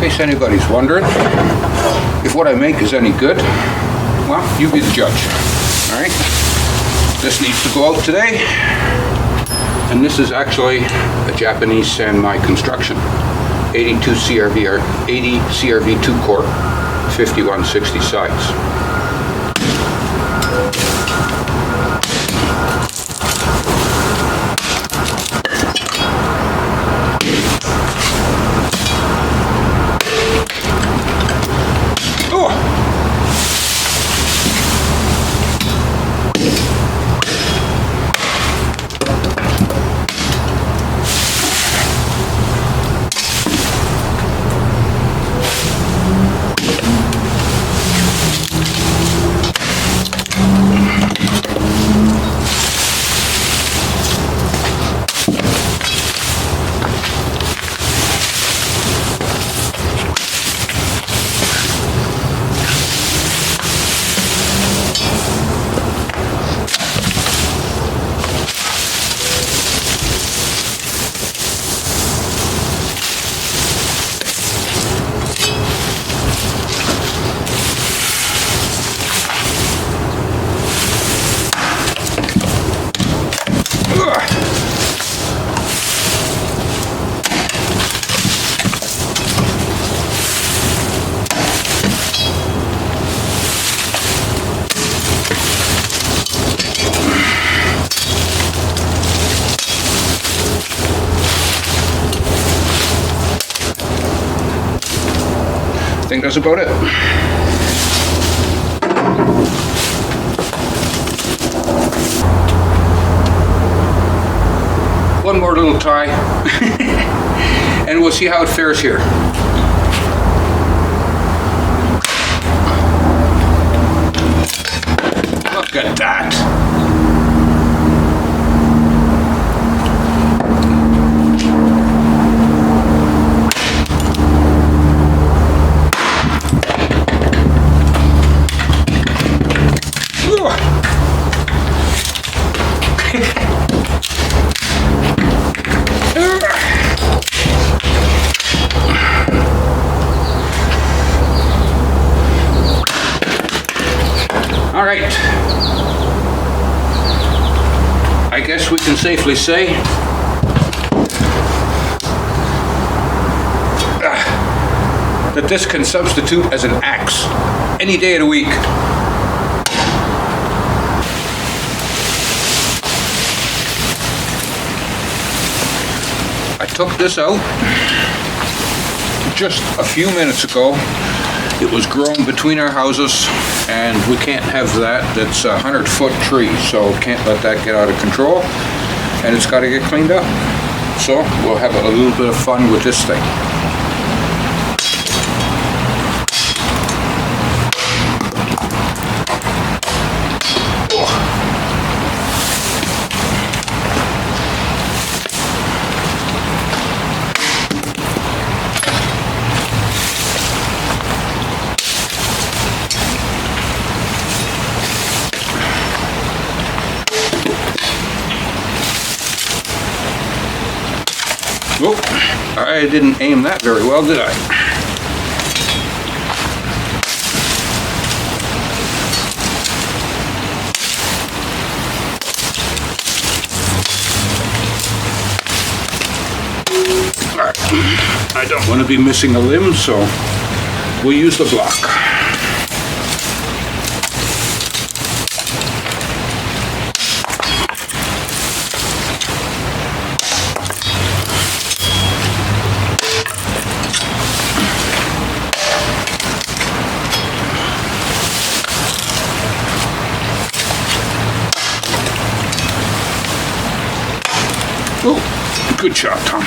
In case anybody's wondering if what I make is any good, well, you be the judge. All right, this needs to go out today, and this is actually a Japanese Sanmai construction, 82 CRV or 80 CRV 2 core, 5160 sides. I think that's about it. One more little tie, and we'll see how it fares here. Look at that. All right, I guess we can safely say that this can substitute as an axe any day of the week. I took this out just a few minutes ago. It was grown between our houses, and we can't have that. That's a 100-foot tree, so can't let that get out of control, and it's got to get cleaned up. So we'll have a little bit of fun with this thing. Oh, I didn't aim that very well, did I? All right. I don't want to be missing a limb, so we'll use the block. Oh, good shot, Tom.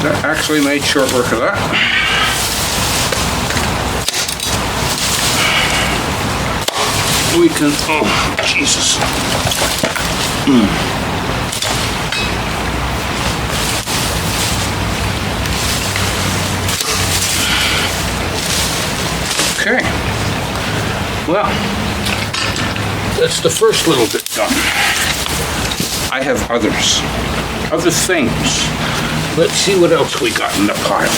That actually made short work of that. We can, oh, Jesus. Okay, well, that's the first little bit done. I have others, other things. Let's see what else we got in the pile.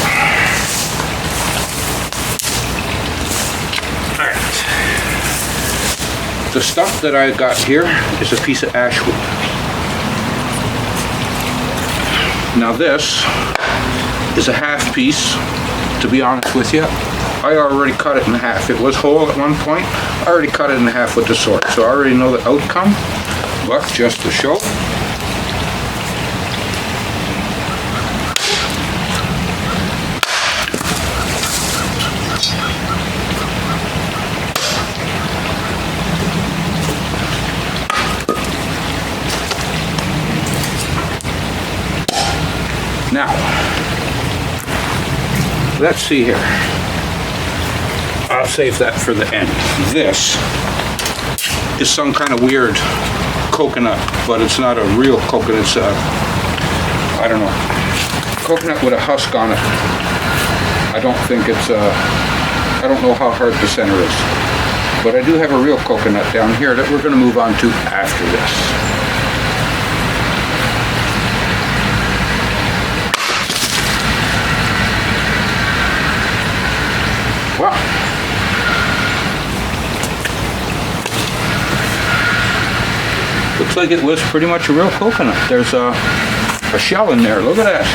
All right. The stuff that I got here is a piece of ash wood. Now this is a half piece, to be honest with you. I already cut it in half. It was whole at one point. I already cut it in half with the sword, so I already know the outcome. But just to show. Now, let's see here. I'll save that for the end. This is some kind of weird coconut, but it's not a real coconut. It's a, I don't know, coconut with a husk on it. I don't think it's a, I don't know how hard the center is. But I do have a real coconut down here that we're going to move on to after this. Wow. Looks like it was pretty much a real coconut. There's a shell in there. Look at that.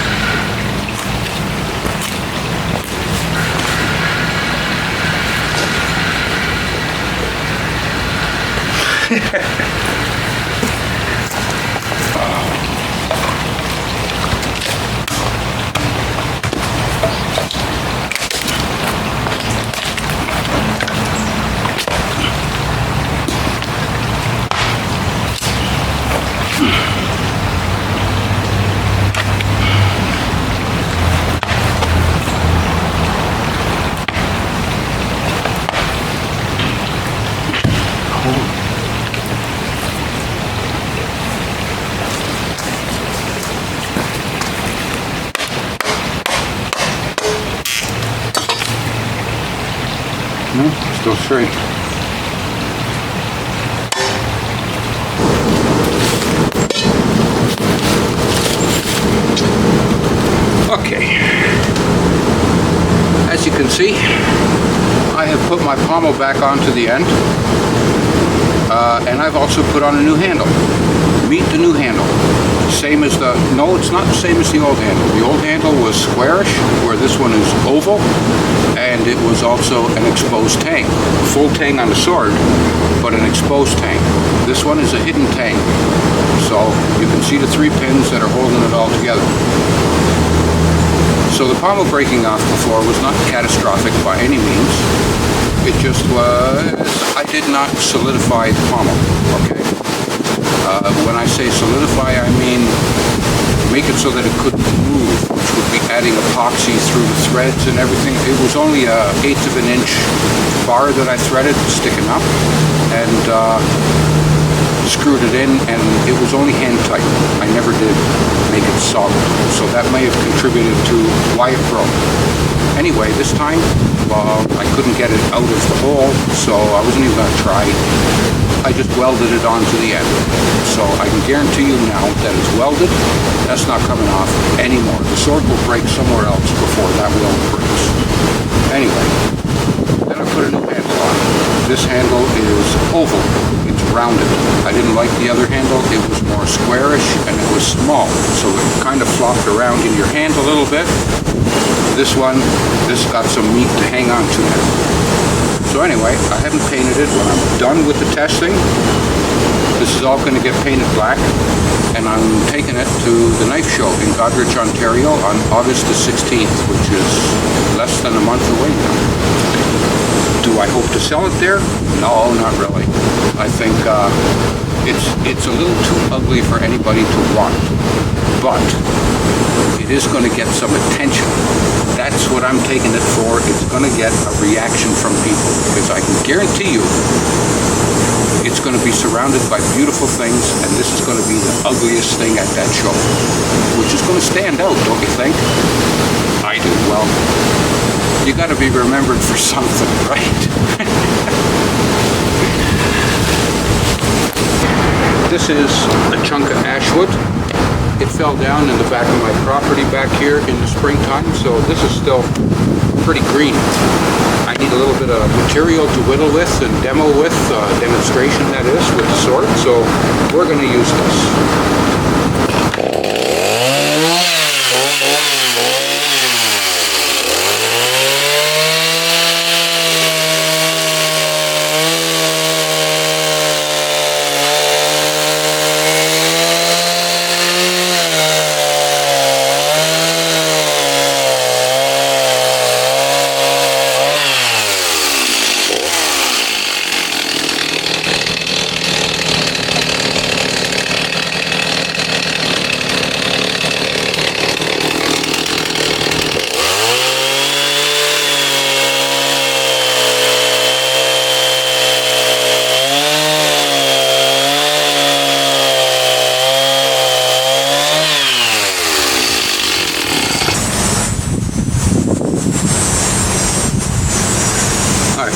Still straight. Okay. As you can see, I have put my pommel back onto the end, and I've also put on a new handle. Meet the new handle. Same as the, no, it's not the same as the old handle. The old handle was squarish, where this one is oval, and it was also an exposed tang. A full tang on the sword, but an exposed tang. This one is a hidden tang. So you can see the 3 pins that are holding it all together. So the pommel breaking off before was not catastrophic by any means. It just was, I did not solidify the pommel, okay? When I say solidify, I mean make it so that it couldn't move, which would be adding epoxy through the threads and everything. It was only an 1/8 of an inch bar that I threaded sticking up, and screwed it in, and it was only hand tight. I never did make it solid, so that may have contributed to why it broke. Anyway, this time, well, I couldn't get it out of the hole, so I wasn't even going to try. I just welded it onto the end. So I can guarantee you now that it's welded. That's not coming off anymore. The sword will break somewhere else before that weld breaks. Anyway, then I put a new handle on. This handle is oval. It's rounded. I didn't like the other handle. It was more squarish and it was small. So it kind of flopped around in your hand a little bit. This one, this got some meat to hang on to now. So anyway, I haven't painted it. When I'm done with the testing, this is all going to get painted black, and I'm taking it to the knife show in Goderich, Ontario on August the 16th, which is less than a month away now. Do I hope to sell it there? No, not really. I think it's a little too ugly for anybody to want, but it it is going to get some attention. That's what I'm taking it for. It's going to get a reaction from people, because I can guarantee you it's going to be surrounded by beautiful things, and this is going to be the ugliest thing at that show, which is going to stand out, don't you think? I do. Well, you got to be remembered for something, right? This is a chunk of ash wood. It fell down in the back of my property back here in the springtime, so this is still pretty green. I need a little bit of material to whittle with and demo with, demonstration that is, with the sword, so we're going to use this.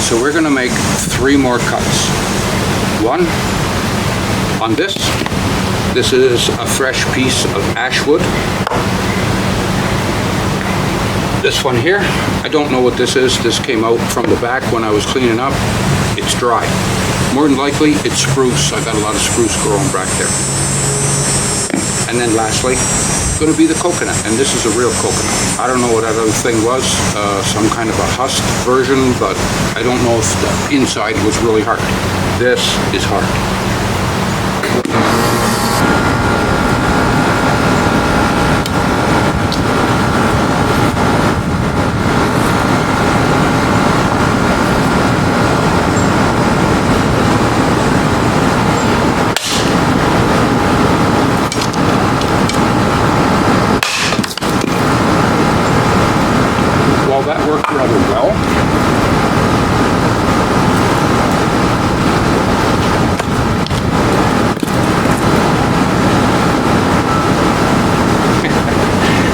So we're going to make 3 more cuts. One on this. This is a fresh piece of ash wood. This one here, I don't know what this is. This came out from the back when I was cleaning up. It's dry. More than likely, it's spruce. I got a lot of spruce growing back there. And then lastly, going to be the coconut, and this is a real coconut. I don't know what that other thing was, some kind of a husk version, but I don't know if the inside was really hard. This is hard. That worked rather well.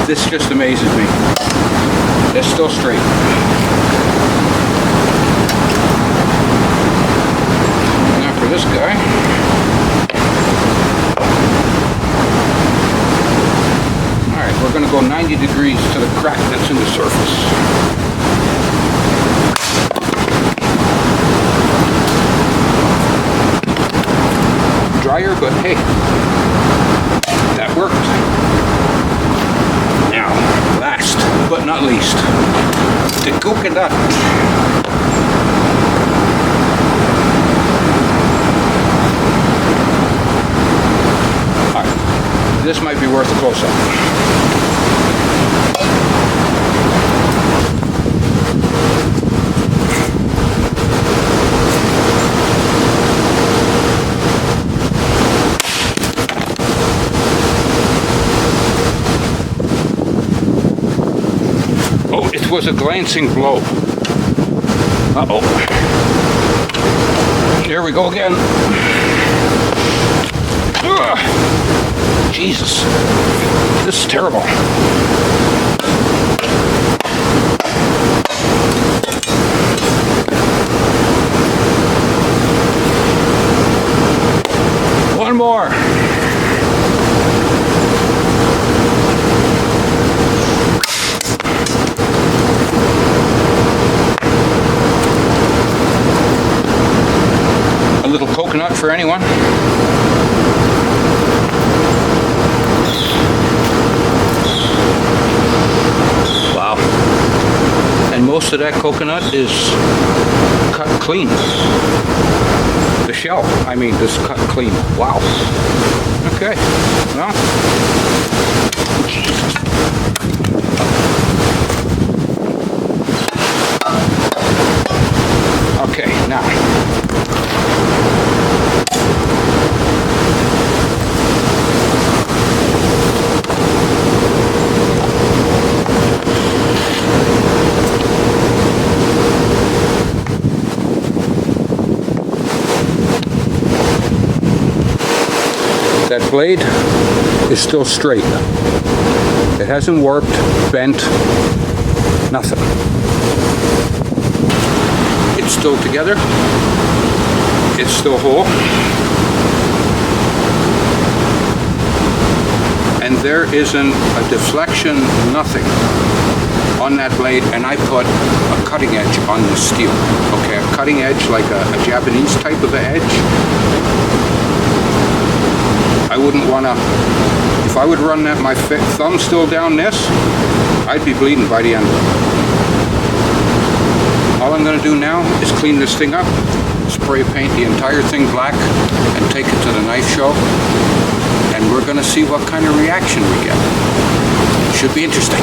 This just amazes me. It's still straight. Now for this guy. Alright, we're going to go 90 degrees to the crack that's in the surface. Drier, but hey, that worked. Now, last but not least, the coconut. Alright, this might be worth a close-up. Was a glancing blow. Uh-oh. Here we go again. Ugh. Jesus. This is terrible. One more. Little coconut for anyone. Wow. And most of that coconut is cut clean. The shell, I mean, is cut clean. Wow. Okay. Well. Okay, now. That blade is still straight. It hasn't warped, bent, nothing. It's still together. It's still whole. And there isn't a deflection, nothing on that blade, and I put a cutting edge on this steel. Okay, a cutting edge like a Japanese type of an edge. I wouldn't want to, if I would run that, my thumb still down this, I'd be bleeding by the end of it. All I'm going to do now is clean this thing up, spray paint the entire thing black, and take it to the knife show, and we're going to see what kind of reaction we get. Should be interesting.